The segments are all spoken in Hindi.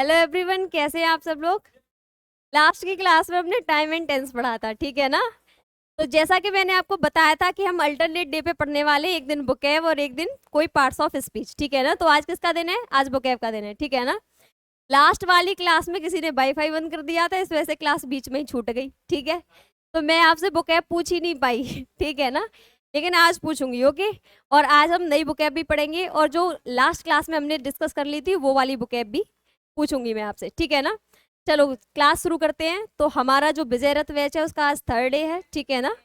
हेलो एवरीवन, कैसे हैं आप सब लोग। लास्ट की क्लास में हमने टाइम एंड टेंस पढ़ा था, ठीक है ना। तो जैसा कि मैंने आपको बताया था कि हम अल्टरनेट डे पे पढ़ने वाले, एक दिन बुकेव और एक दिन कोई पार्ट्स ऑफ स्पीच, ठीक है ना। तो आज किसका दिन है? आज बुकेव का दिन है, ठीक है ना। लास्ट वाली क्लास में किसी ने वाईफाई बंद कर दिया था, इस वजह से क्लास बीच में ही छूट गई, ठीक है। तो मैं आपसे बुकेव पूछ ही नहीं पाई ठीक है ना। लेकिन आज पूछूंगी, ओके। और आज हम नई बुकेव भी पढ़ेंगे, और जो लास्ट क्लास में हमने डिस्कस कर ली थी वो वाली बुकेव भी पूछूंगी मैं आपसे, ठीक है ना। चलो क्लास शुरू करते हैं। तो हमारा जो विजय रथ बैच है उसका आज थर्ड डे है, ठीक है ना।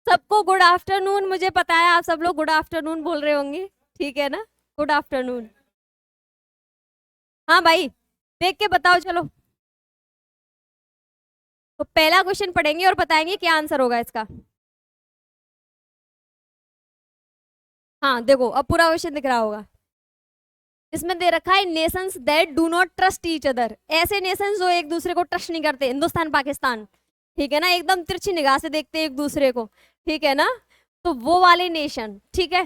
सबको गुड आफ्टरनून। मुझे पता है आप सब लोग गुड आफ्टरनून बोल रहे होंगे, ठीक है ना। Good afternoon. हाँ भाई, देख के बताओ चलो। तो पहला क्वेश्चन पढ़ेंगे और बताएंगे क्या आंसर होगा इसका। हाँ देखो, अब पूरा क्वेश्चन दिख रहा होगा। इसमें दे रखा है Nations that do not trust each other. ऐसे नेशंस जो एक दूसरे को ट्रस्ट नहीं करते, हिंदुस्तान पाकिस्तान, ठीक है ना, एकदम तिरछी निगाह से देखते हैं एक दूसरे को, ठीक है ना। तो वो वाले नेशन, ठीक है।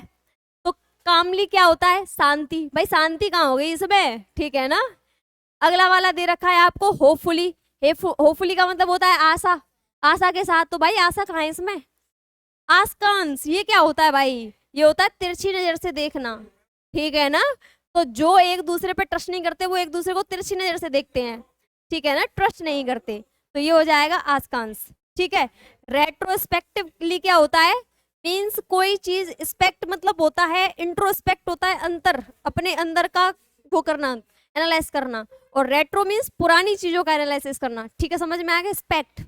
तो कामली क्या होता है? शांति। भाई शांति कहाँ हो गई इसमें, ठीक है ना। अगला वाला दे रखा है आपको होपफुली। होपफुली का मतलब होता है आशा। आशा के साथ। तो भाई आशा कहाँ है इसमें? आस्कांस। ये क्या होता है भाई? ये होता है तिरछी नजर से देखना, ठीक है ना। तो जो एक दूसरे पे ट्रस्ट नहीं करते वो एक दूसरे को तिरछी नजर से देखते हैं, ठीक है ना, ट्रस्ट नहीं करते। तो ये हो जाएगा आस्कांस, ठीक है। रेट्रोस्पेक्टिवली क्या होता है? मीन्स कोई चीज स्पेक्ट मतलब होता है, इंट्रोस्पेक्ट होता है अंतर, अपने अंदर का वो करना, एनालाइज करना। और रेट्रो मीन्स पुरानी चीजों का एनालिसिस करना, ठीक है, समझ में आ गया। स्पेक्ट,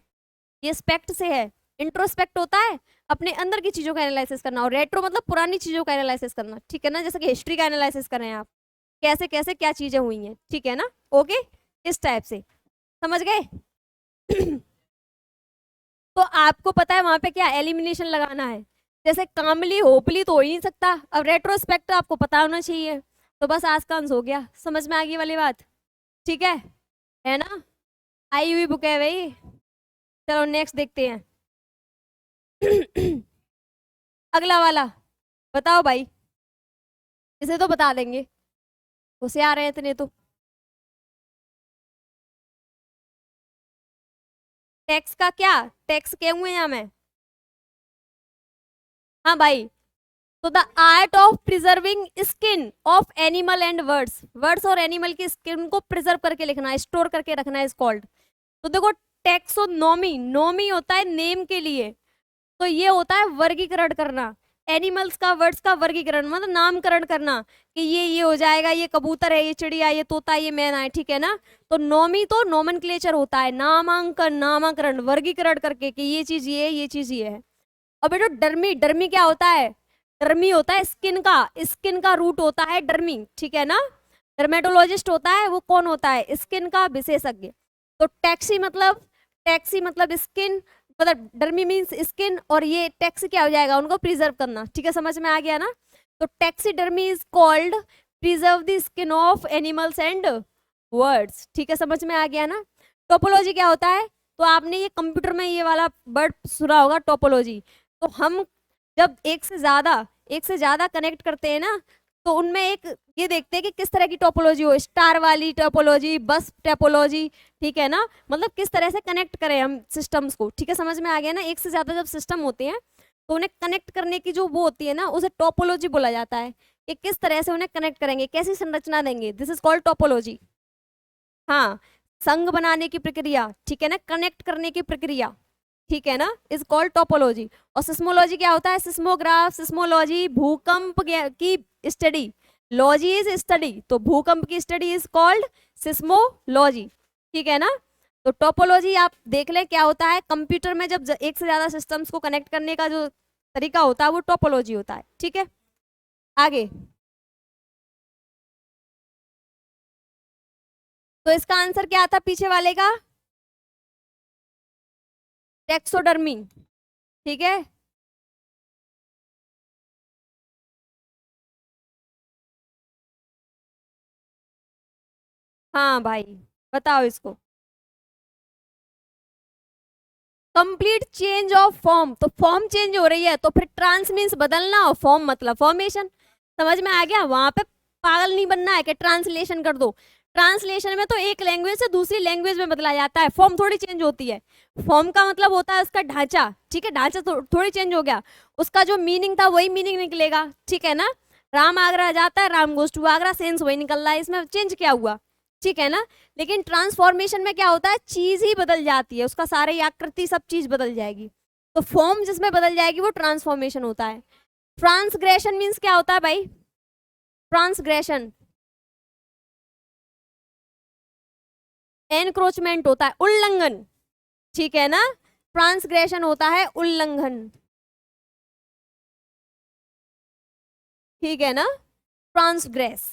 ये स्पेक्ट से है। इंट्रोस्पेक्ट होता है अपने अंदर की चीजों का एनालिसिस करना, और रेट्रो मतलब पुरानी चीजों का एनालिसिस करना, ठीक है ना। जैसे कि हिस्ट्री का एनालिसिस कर रहे हैं आप, कैसे कैसे क्या चीजें हुई हैं, ठीक है ना। ओके, इस टाइप से समझ गए तो आपको पता है वहां पे क्या एलिमिनेशन लगाना है। जैसे कामली होपली तो हो ही नहीं सकता, अब रेट्रोस्पेक्ट आपको पता होना चाहिए। तो बस आस्कांस हो गया, समझ में आ गई वाली बात, ठीक है ना। आई हुई बुक है भाई। चलो नेक्स्ट देखते हैं अगला वाला, बताओ भाई। इसे तो बता देंगे, होशियार हैं इतने तो। टैक्स का क्या? टैक्स के हुए यहाँ में। हाँ भाई। तो the art of preserving skin of animal and words, words और एनिमल की स्किन को प्रिजर्व करके लिखना है, स्टोर करके रखना है, इज कॉल्ड। तो देखो, टेक्सोनोमी, नोमी होता है नेम के लिए। तो ये होता है वर्गीकरण करना। एनिमल्स का, वर्ड्स का वर्गीकरण मतलब नामकरण करना, कि ये हो जाएगा, ये कबूतर है, ये चिड़िया, ये तोता, ये मैना है, ठीक है ना। तो नोमी तो नोमेनक्लेचर होता है, नामांकन, नामकरण, वर्गीकरण करके कि ये चीज ये है, ये चीज ये है। और बेटो डर्मी, डर्मी क्या होता है? डर्मी होता है स्किन का, स्किन का रूट होता है डर्मी, ठीक है ना। डर्मेटोलॉजिस्ट होता है वो कौन होता है? स्किन का विशेषज्ञ। तो टैक्सी मतलब स्किन, मतलब डर्मी मीन्स स्किन, और ये टैक्सी क्या हो जाएगा? उनको प्रिजर्व करना, ठीक है, समझ में आ गया ना। तो taxidermy is called preserve the skin of animals and words, ठीक है, समझ में आ गया ना। टोपोलॉजी क्या होता है? तो आपने ये कंप्यूटर में ये वाला वर्ड सुना होगा, टोपोलॉजी। तो हम जब एक से ज्यादा कनेक्ट करते हैं ना, तो उनमें एक ये देखते हैं कि किस तरह की टोपोलॉजी हो, स्टार वाली टोपोलॉजी, बस टोपोलॉजी, ठीक है ना। मतलब किस तरह से कनेक्ट करें हम सिस्टम्स को, ठीक है, समझ में आ गया ना। एक से ज्यादा जब सिस्टम होते हैं तो उन्हें कनेक्ट करने की जो वो होती है ना, उसे टोपोलॉजी बोला जाता है। कि किस तरह से उन्हें कनेक्ट करेंगे, कैसी संरचना देंगे, दिस इज कॉल्ड टोपोलॉजी। हाँ, संघ बनाने की प्रक्रिया, ठीक है ना, कनेक्ट करने की प्रक्रिया, ठीक है ना, इज कॉल्ड टोपोलॉजी। और सिस्मोलॉजी क्या होता है? सिस्मोग्राफ, सिस्मोलॉजी, की स्टडी। लॉजी इज स्टडी, तो भूकंप की स्टडी इज कॉल्ड सिस्मोलॉजी, ठीक है ना। तो टोपोलॉजी आप देख ले क्या होता है, कंप्यूटर में जब एक से ज्यादा सिस्टम्स को कनेक्ट करने का जो तरीका होता है वो टोपोलॉजी होता है, ठीक है। आगे, तो इसका आंसर क्या आता पीछे वाले का? टेक्सोडर्मी, ठीक है। हाँ भाई, बताओ इसको। कंप्लीट चेंज ऑफ फॉर्म, तो फॉर्म चेंज हो रही है, तो फिर ट्रांस मीन्स बदलना और फॉर्म मतलब फॉर्मेशन। समझ में आ गया? वहां पे पागल नहीं बनना है कि ट्रांसलेशन कर दो। ट्रांसलेशन में तो एक लैंग्वेज से दूसरी लैंग्वेज में बदला जाता है, फॉर्म थोड़ी चेंज होती है। फॉर्म का मतलब होता है उसका ढांचा, ठीक है, ढांचा थोड़ी चेंज हो गया, उसका जो मीनिंग था वही मीनिंग निकलेगा, ठीक है ना। राम आगरा जाता है, Ram goes to Agra, sense वही निकल रहा है, इसमें चेंज क्या हुआ, ठीक है ना। लेकिन ट्रांसफॉर्मेशन में क्या होता है, चीज ही बदल जाती है, उसका सारी आकृति सब चीज बदल जाएगी। तो फॉर्म जिसमें बदल जाएगी वो ट्रांसफॉर्मेशन होता है। ट्रांसग्रेशन मीन्स क्या होता है भाई? ट्रांसग्रेशन एनक्रोचमेंट होता है, उल्लंघन, ठीक है ना। ट्रांसग्रेशन होता है उल्लंघन, ठीक है ना। ट्रांसग्रेस,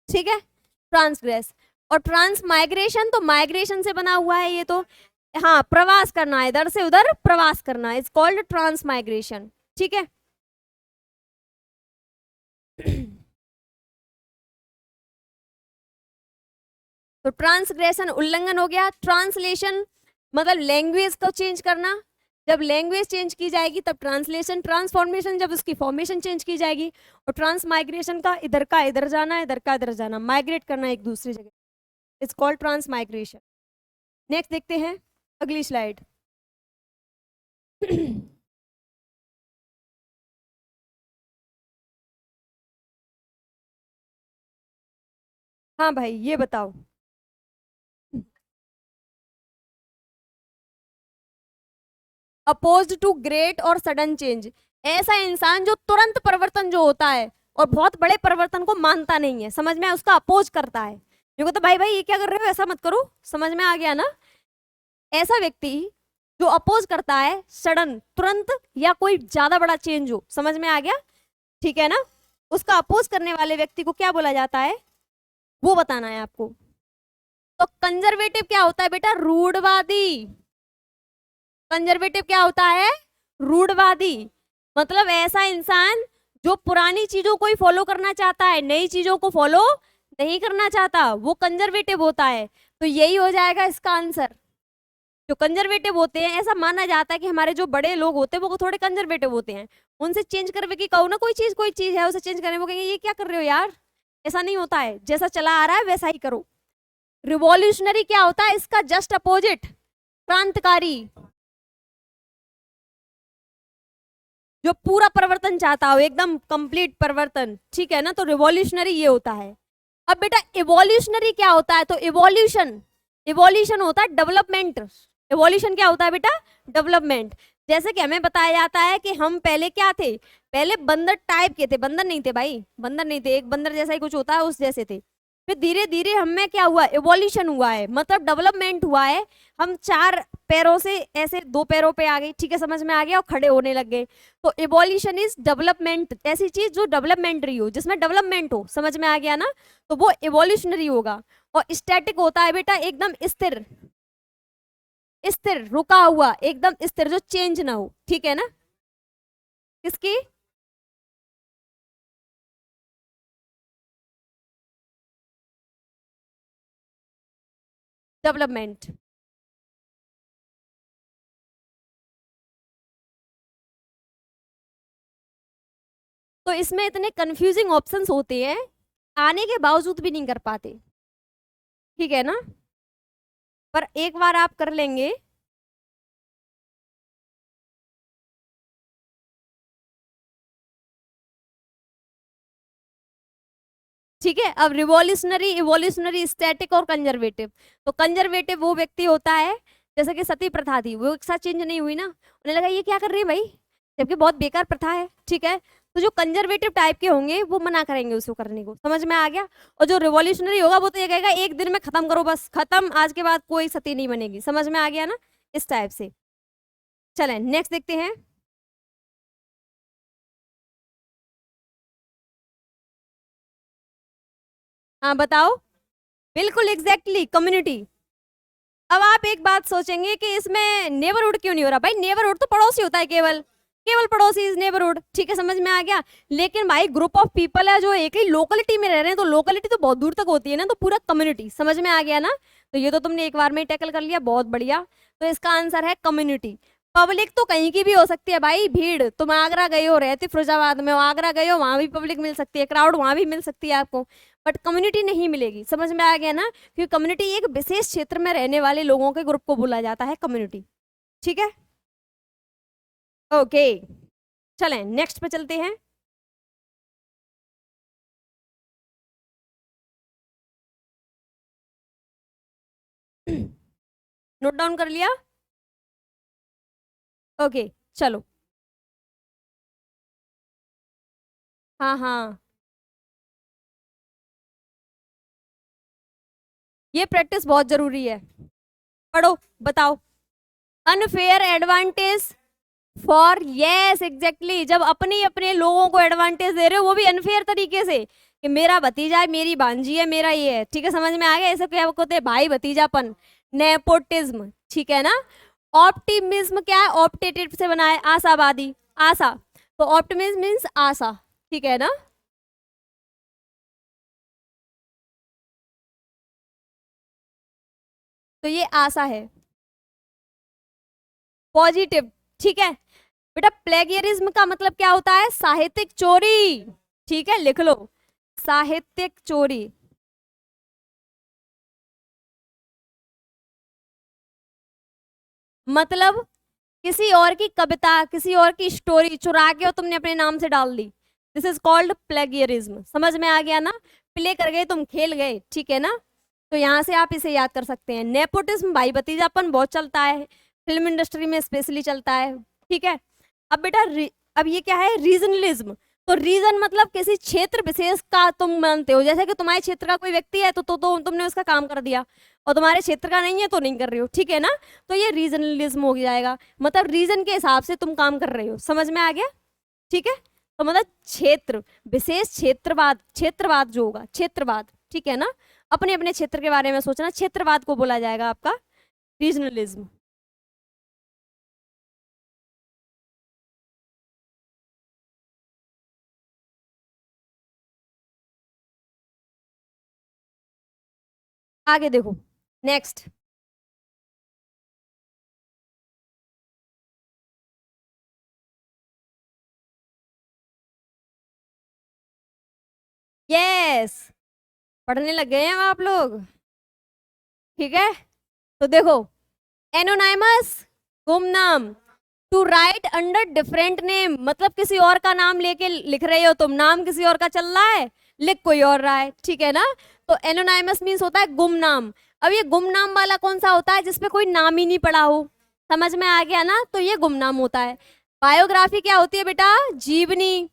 ठीक है, ट्रांसग्रेस। और ट्रांस माइग्रेशन, तो माइग्रेशन से बना हुआ है ये तो, हाँ, प्रवास करना है, इधर से उधर प्रवास करना, इज कॉल्ड ट्रांस माइग्रेशन, ठीक है। तो ट्रांसग्रेशन उल्लंघन हो गया। ट्रांसलेशन मतलब लैंग्वेज को चेंज करना, जब लैंग्वेज चेंज की जाएगी तब ट्रांसलेशन। ट्रांसफॉर्मेशन जब उसकी फॉर्मेशन चेंज की जाएगी। और ट्रांस माइग्रेशन का इधर जाना, इधर का इधर जाना, माइग्रेट करना एक दूसरी जगह, it's called transmigration. Next देखते हैं अगली स्लाइड। हाँ भाई, ये बताओ। अपोज्ड टू ग्रेट और सडन चेंज, ऐसा इंसान जो तुरंत परिवर्तन जो होता है और बहुत बड़े परिवर्तन को मानता नहीं है, समझ में आया, उसका अपोज करता है। देखो तो भाई भाई ये क्या कर रहे हो, ऐसा मत करो, समझ में आ गया ना। ऐसा व्यक्ति जो अपोज करता है सडन, तुरंत, या कोई ज्यादा बड़ा चेंज हो, समझ में आ गया, ठीक है ना। उसका अपोज करने वाले व्यक्ति को क्या बोला जाता है, वो बताना है आपको। तो कंजर्वेटिव क्या होता है बेटा, रूढ़वादी। कंजर्वेटिव क्या होता है, रूढ़वादी। मतलब ऐसा इंसान जो पुरानी चीजों को ही फॉलो करना चाहता है, नई चीजों को फॉलो नहीं करना चाहता, वो कंजर्वेटिव होता है। तो यही हो जाएगा इसका आंसर। जो कंजर्वेटिव होते हैं, ऐसा माना जाता है कि हमारे जो बड़े लोग होते हैं वो थोड़े कंजर्वेटिव होते हैं। उनसे चेंज करने की कहो ना, कोई चीज है उसे चेंज करने, वो कहेंगे ये क्या कर रहे हो यार, ऐसा नहीं होता है, जैसा चला आ रहा है वैसा ही करो। रिवॉल्यूशनरी क्या होता है, इसका जस्ट अपोजिट, क्रांतिकारी, जो पूरा परिवर्तन चाहता हो, एकदम कंप्लीट परिवर्तन, ठीक है ना। तो रिवॉल्यूशनरी ये होता है। अब बेटा इवोल्यूशनरी क्या होता है, तो इवोल्यूशन, इवोल्यूशन होता है डेवलपमेंट। इवोल्यूशन क्या होता है बेटा, डेवलपमेंट। जैसे कि हमें बताया जाता है कि हम पहले क्या थे, पहले बंदर टाइप के थे, बंदर नहीं थे भाई, बंदर नहीं थे, एक बंदर जैसा ही कुछ होता है उस जैसे थे। फिर धीरे धीरे हमें क्या हुआ, इवोल्यूशन हुआ है, मतलब डेवलपमेंट हुआ है। हम चार पैरों से ऐसे दो पैरों पे आ गए, ठीक है, समझ में आ गया, और खड़े होने लग गए। तो इवोल्यूशन इज डेवलपमेंट, ऐसी चीज जो डेवलपमेंटरी हो, जिसमें डेवलपमेंट हो, समझ में आ गया ना। तो वो इवोल्यूशनरी होगा। और स्टैटिक होता है बेटा एकदम स्थिर, स्थिर रुका हुआ, एकदम स्थिर, जो चेंज ना हो, ठीक है ना। किसकी, डेवलपमेंट। तो इसमें इतने कंफ्यूजिंग ऑप्शंस होते हैं, आने के बावजूद भी नहीं कर पाते, ठीक है ना। पर एक बार आप कर लेंगे। ठीक है, अब रिवॉल्यूशनरी, इवोल्यूशनरी, स्टैटिक और कंजर्वेटिव। तो कंजर्वेटिव वो व्यक्ति होता है, जैसे कि सती प्रथा थी, वो एक साथ चेंज नहीं हुई ना, उन्हें लगा ये क्या कर रही है भाई, जबकि बहुत बेकार प्रथा है, ठीक है। तो जो कंजर्वेटिव टाइप के होंगे वो मना करेंगे उसको करने को, समझ में आ गया। और जो रिवॉल्यूशनरी होगा वो तो ये कहेगा एक दिन में खत्म करो, बस खत्म, आज के बाद कोई सती नहीं बनेगी, समझ में आ गया ना, इस टाइप से। चलें नेक्स्ट देखते हैं। हाँ बताओ, बिल्कुल एग्जैक्टली, कम्युनिटी। अब आप एक बात सोचेंगे कि इसमें नेबरहुड क्यों नहीं हो रहा, भाई नेबरहुड तो पड़ोसी होता है केवल, केवल पड़ोसी इज नेबरहुड, ठीक है, समझ में आ गया। लेकिन भाई ग्रुप ऑफ पीपल है जो एक ही लोकेलिटी में रह रहे हैं, तो लोकेलिटी तो बहुत दूर तक होती है ना, तो पूरा कम्युनिटी, समझ में आ गया ना। तो ये तो तुमने एक बार में ही टैकल कर लिया, बहुत बढ़िया। तो इसका आंसर है कम्युनिटी। पब्लिक तो कहीं की भी हो सकती है भाई, भीड़, तुम आगरा गए हो, रहते फिरोजाबाद में हो, आगरा गए हो, वहां भी पब्लिक मिल सकती है, क्राउड वहां भी मिल सकती है आपको, बट कम्युनिटी नहीं मिलेगी, समझ में आ गया ना, क्योंकि कम्युनिटी एक विशेष क्षेत्र में रहने वाले लोगों के ग्रुप को बोला जाता है कम्युनिटी, ठीक है। ओके, चलें नेक्स्ट पे चलते हैं। नोट डाउन कर लिया? ओके, चलो। हाँ हाँ, ये प्रैक्टिस बहुत जरूरी है। पढ़ो, बताओ। Unfair advantage for, yes exactly, जब अपने अपने लोगों को एडवांटेज दे रहे हो, वो भी अनफेयर तरीके से, कि मेरा भतीजा है, मेरी भांजी है, मेरा ये है, ठीक है, समझ में आ गया। ऐसे क्या होते हैं भाई भतीजापन, नेपोटिज्म, ठीक है ना। ऑप्टिमिज्म क्या है, ऑप्टेटिव से बना है, आशावादी, आशा, तो ऑप्टिमिज्म मीन्स आशा, ठीक है ना। तो ये आशा है, पॉजिटिव, ठीक है। बेटा प्लेगियरिज्म का मतलब क्या होता है, साहित्यिक चोरी, ठीक है, लिख लो, साहित्यिक चोरी। मतलब किसी और की कविता, किसी और की स्टोरी चुरा के और तुमने अपने नाम से डाल दी, दिस इज कॉल्ड प्लेगियरिज्म, समझ में आ गया ना। प्ले कर गए तुम, खेल गए, ठीक है ना। तो यहाँ से आप इसे याद कर सकते हैं। नेपोटिज्म, भाई भतीजापन बहुत चलता है, फिल्म इंडस्ट्री में स्पेशली चलता है, ठीक है। अब बेटा अब ये क्या है, रीजनलिज्म। तो रीजन मतलब किसी क्षेत्र विशेष का तुम मानते हो, जैसे कि तुम्हारे क्षेत्र का कोई व्यक्ति है तो तुमने उसका काम कर दिया, और तुम्हारे क्षेत्र का नहीं है तो नहीं कर रहे हो, ठीक है ना। तो ये रीजनलिज्म हो जाएगा, मतलब रीजन के हिसाब से तुम काम कर रहे हो, समझ में आ गया, ठीक है। तो मतलब क्षेत्र विशेष, क्षेत्रवाद, क्षेत्रवाद जो होगा, क्षेत्रवाद, ठीक है ना, अपने अपने क्षेत्र के बारे में सोचना, क्षेत्रवाद को बोला जाएगा आपका रीजनलिज्म। आगे देखो, नेक्स्ट। यस, पढ़ने लग गए हैं आप लोग, ठीक है। तो देखो, एनोनाइमस, गुमनाम, to write under different name, मतलब किसी और का नाम लेके लिख रहे हो तुम, नाम किसी और का चल रहा है, लिख कोई और रहा है, ठीक है ना। तो एनोनाइमस मीन्स होता है गुमनाम। अब ये गुमनाम वाला कौन सा होता है, जिसपे कोई नाम ही नहीं पड़ा हो, समझ में आ गया ना, तो ये गुमनाम होता है। बायोग्राफी क्या होती है बेटा, जीवनी,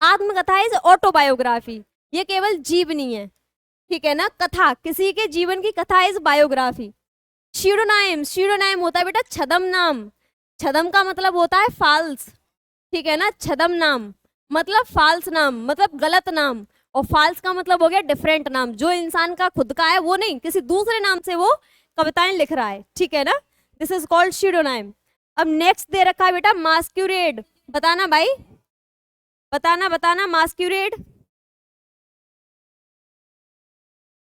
आत्मकथा इज ऑटोबायोग्राफी, ये केवल जीवनी है, ठीक है ना, कथा, किसी के जीवन की कथा इज बायोग्राफी। शिरोनाइम, शिरोनाइम होता है बेटा छदम नाम, छदम का मतलब होता है फाल्स, ठीक है ना, छदम नाम मतलब फाल्स नाम, मतलब गलत नाम, और फाल्स का मतलब हो गया डिफरेंट नाम, जो इंसान का खुद का है वो नहीं, किसी दूसरे नाम से वो कविताएं लिख रहा है, ठीक है ना, दिस इज कॉल्ड शिरोनाइम। अब नेक्स्ट दे रखा है बेटा मास्क्यूरेड, बताना भाई, बताना बताना, मास्क्यूरेड,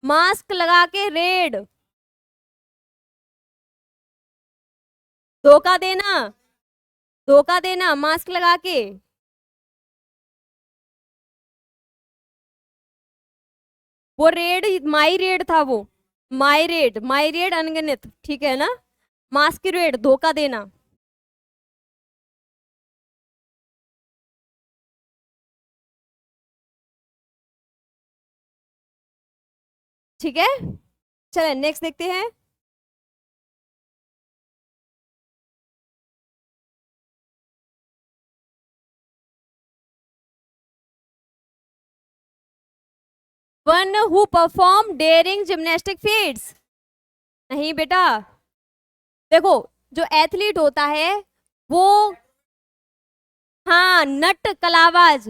मास्क लगा के रेड, धोखा देना, धोखा देना मास्क लगा के, वो रेड, माई रेड था वो, माई रेड, माई रेड अनगिनत, ठीक है ना, मास्क्यूरेड धोखा देना, ठीक है। चले नेक्स्ट देखते हैं। One who perform daring gymnastic feats, नहीं बेटा, देखो जो एथलीट होता है वो, हाँ नट कलाबाज,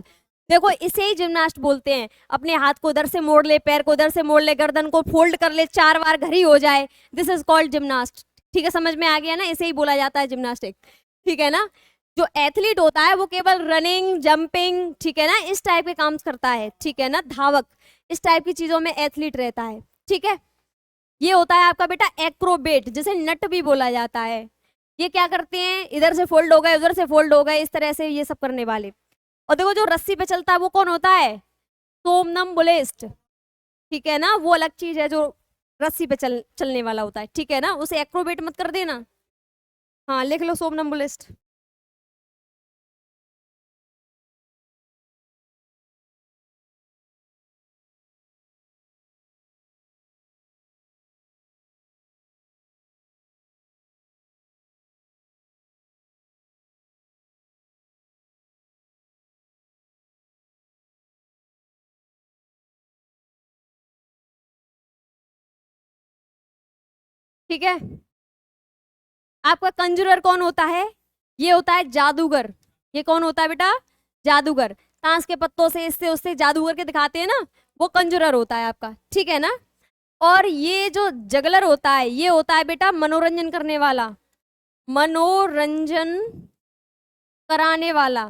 देखो इसे ही जिम्नास्ट बोलते हैं, अपने हाथ को उधर से मोड़ ले, पैर को उधर से मोड़ ले, गर्दन को फोल्ड कर ले, 4 बार घड़ी हो जाए, दिस इज कॉल्ड जिम्नास्ट, ठीक है, समझ में आ गया ना, इसे ही बोला जाता है जिम्नास्टिक, ठीक है ना। जो एथलीट होता है वो केवल रनिंग, जंपिंग, ठीक है ना, इस टाइप के काम करता है, ठीक है ना, धावक, इस टाइप की चीजों में एथलीट रहता है, ठीक है। ये होता है आपका बेटा एक्रोबेट, जिसे नट भी बोला जाता है। ये क्या करते हैं, इधर से फोल्ड हो गए, उधर से फोल्ड हो गए, इस तरह से ये सब करने वाले। और देखो जो रस्सी पे चलता है वो कौन होता है, सोमनम्बुलिस्ट, ठीक है ना, वो अलग चीज है जो रस्सी पे चलने वाला होता है, ठीक है ना, उसे एक्रोबेट मत कर देना। हाँ लिख लो सोमनम्बुलिस्ट। ठीक है, आपका कंजूरर कौन होता है, ये होता है जादूगर। ये कौन होता है बेटा, जादूगर। ताश के पत्तों से इससे उससे जादूगर के दिखाते हैं ना, वो कंजूरर होता है आपका, ठीक है ना। और ये जो जगलर होता है, ये होता है बेटा मनोरंजन करने वाला, मनोरंजन कराने वाला,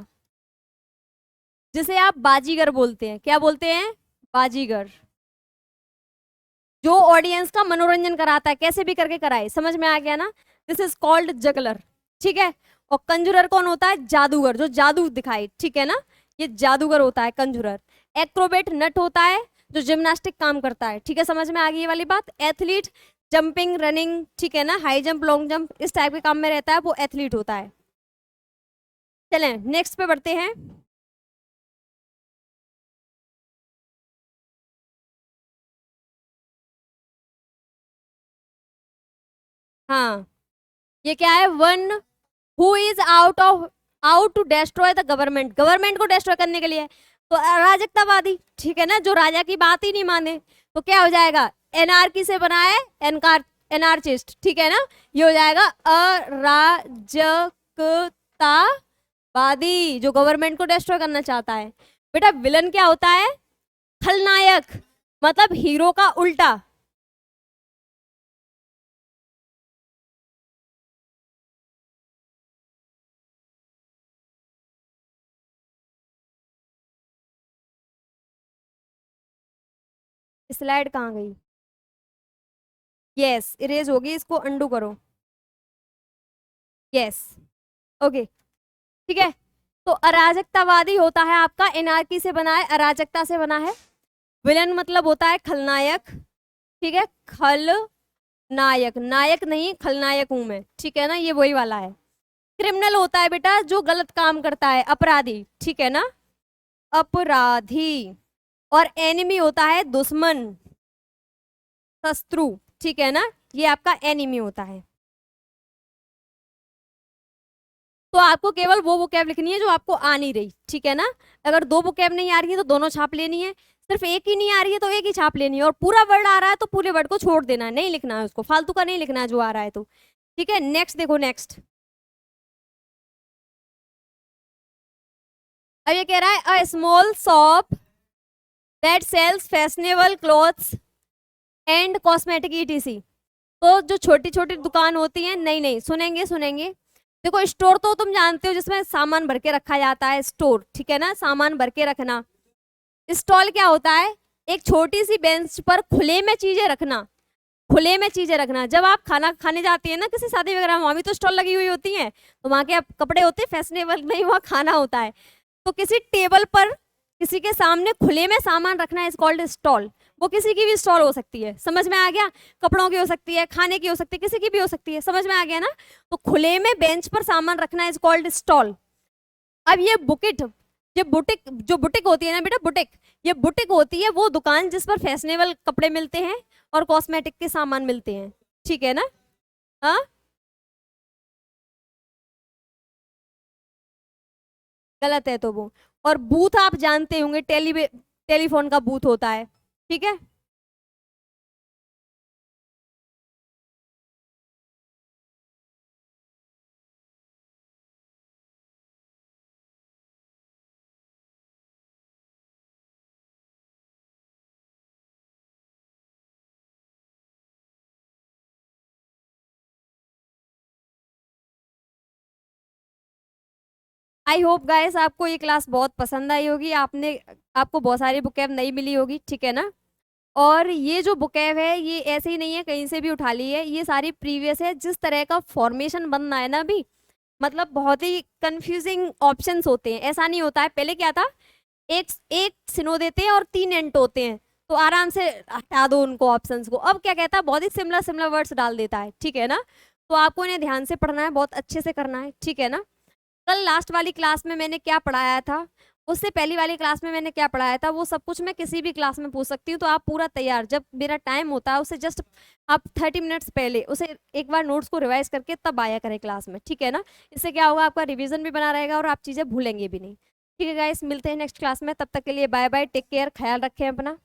जिसे आप बाजीगर बोलते हैं। क्या बोलते हैं, बाजीगर। जो ऑडियंस का मनोरंजन कराता है, कैसे भी करके कराए, समझ में आ गया ना, दिस इज कॉल्ड जगलर, ठीक है। और कंजुरर कौन होता है, जादूगर, जो जादू दिखाए, ठीक है ना, ये जादूगर होता है कंजुरर। एक्रोबेट नट होता है जो जिम्नास्टिक काम करता है, ठीक है, समझ में आ गई ये वाली बात। एथलीट जंपिंग, रनिंग, ठीक है ना, हाई जंप, लॉन्ग जंप, इस टाइप के काम में रहता है, वो एथलीट होता है। चलें नेक्स्ट पे बढ़ते हैं। हाँ, ये क्या है, one who is out to destroy the government, government को डिस्ट्रॉय करने के लिए। तो अराजकतावादी, ठीक है ना, जो राजा की बात ही नहीं माने, तो क्या हो जाएगा, एनआरकी से बना है, एनकार एनार्चिस्ट, ठीक है ना, ये हो जाएगा अराजकतावादी, जो गवर्नमेंट को डिस्ट्रॉय करना चाहता है। बेटा विलन क्या होता है, खलनायक, मतलब हीरो का उल्टा। स्लाइड कहाँ गई, यस इरेज होगी, इसको अंडू करो, यस, ओके, ठीक है। तो अराजकतावादी होता है आपका, एनार्की से बना है, अराजकता से बना है। विलन मतलब होता है खलनायक, ठीक है, खलनायक, नायक नहीं, खलनायक हूं मैं, ठीक है ना, ये वही वाला है। क्रिमिनल होता है बेटा जो गलत काम करता है, अपराधी, ठीक है ना, अपराधी। और एनिमी होता है दुश्मन, शत्रु, ठीक है ना, ये आपका एनिमी होता है। तो आपको केवल वो वोकैब लिखनी है जो आपको आ नहीं रही, ठीक है ना। अगर दो वोकैब नहीं आ रही है तो दोनों छाप लेनी है, सिर्फ एक ही नहीं आ रही है तो एक ही छाप लेनी है, और पूरा वर्ड आ रहा है तो पूरे वर्ड को छोड़ देना है, नहीं लिखना है उसको, फालतू का नहीं लिखना है जो आ रहा है तो, ठीक है। नेक्स्ट देखो, नेक्स्ट अब ये कह रहा है a small shop that sells fashionable clothes and cosmetic ETC. तो जो छोटी छोटी दुकान होती है, नहीं नहीं सुनेंगे सुनेंगे, देखो स्टोर तो तुम जानते हो जिसमें सामान भर के रखा जाता है, स्टोर, ठीक है ना, सामान भर के रखना। स्टॉल क्या होता है, एक छोटी सी बेंच पर खुले में चीजें रखना, खुले में चीजें रखना। जब आप खाना खाने जाते हैं ना किसी शादी वगैरह में, वहां भी तो स्टॉल लगी हुई होती हैं, तो वहां के कपड़े होते हैं फैशनेबल, नहीं वहां खाना होता है। तो किसी टेबल पर किसी के सामने खुले में सामान रखना इज कॉल्ड स्टॉल। वो किसी की भी स्टॉल हो सकती है, समझ में आ गया, कपड़ों की हो सकती है, खाने की हो सकती है, किसी की भी हो सकती है, समझ में आ गया ना। तो खुले में बेंच पर सामान रखना इज कॉल्ड स्टॉल। अब ये बुकिट, ये बुटिक, जो बुटिक होती है ना बेटा, बुटिक, ये बुटिक होती है वो दुकान जिस पर फैशनेबल कपड़े मिलते हैं और कॉस्मेटिक के सामान मिलते हैं, ठीक है ना। हाँ, गलत है तो वो। और बूथ आप जानते होंगे, टेलीफोन का बूथ होता है, ठीक है। आई होप गाइस आपको ये क्लास बहुत पसंद आई होगी, आपको बहुत सारी बुकैब नहीं मिली होगी, ठीक है ना। और ये जो बुकैब है ये ऐसे ही नहीं है कहीं से भी उठा ली है, ये सारी प्रीवियस है। जिस तरह का फॉर्मेशन बनना है ना अभी, मतलब बहुत ही कंफ्यूजिंग ऑप्शंस होते हैं, ऐसा नहीं होता है। पहले क्या था, एक एक सिनो देते हैं और 3 एंट होते हैं, तो आराम से हटा दो उनको ऑप्शंस को। अब क्या कहता है, बहुत ही सिमिलर सिमिलर वर्ड्स डाल देता है, ठीक है ना। तो आपको इन्हें ध्यान से पढ़ना है, बहुत अच्छे से करना है, ठीक है ना। कल लास्ट वाली क्लास में मैंने क्या पढ़ाया था, उससे पहली वाली क्लास में मैंने क्या पढ़ाया था, वो सब कुछ मैं किसी भी क्लास में पूछ सकती हूँ। तो आप पूरा तैयार, जब मेरा टाइम होता है उससे जस्ट आप 30 मिनट्स पहले उसे एक बार नोट्स को रिवाइज करके तब आया करें क्लास में, ठीक है ना। इससे क्या होगा, आपका रिवीजन भी बना रहेगा और आप चीज़ें भूलेंगे भी नहीं। ठीक है गाइस, मिलते हैं नेक्स्ट क्लास में, तब तक के लिए बाय बाय, टेक केयर, ख्याल रखें अपना।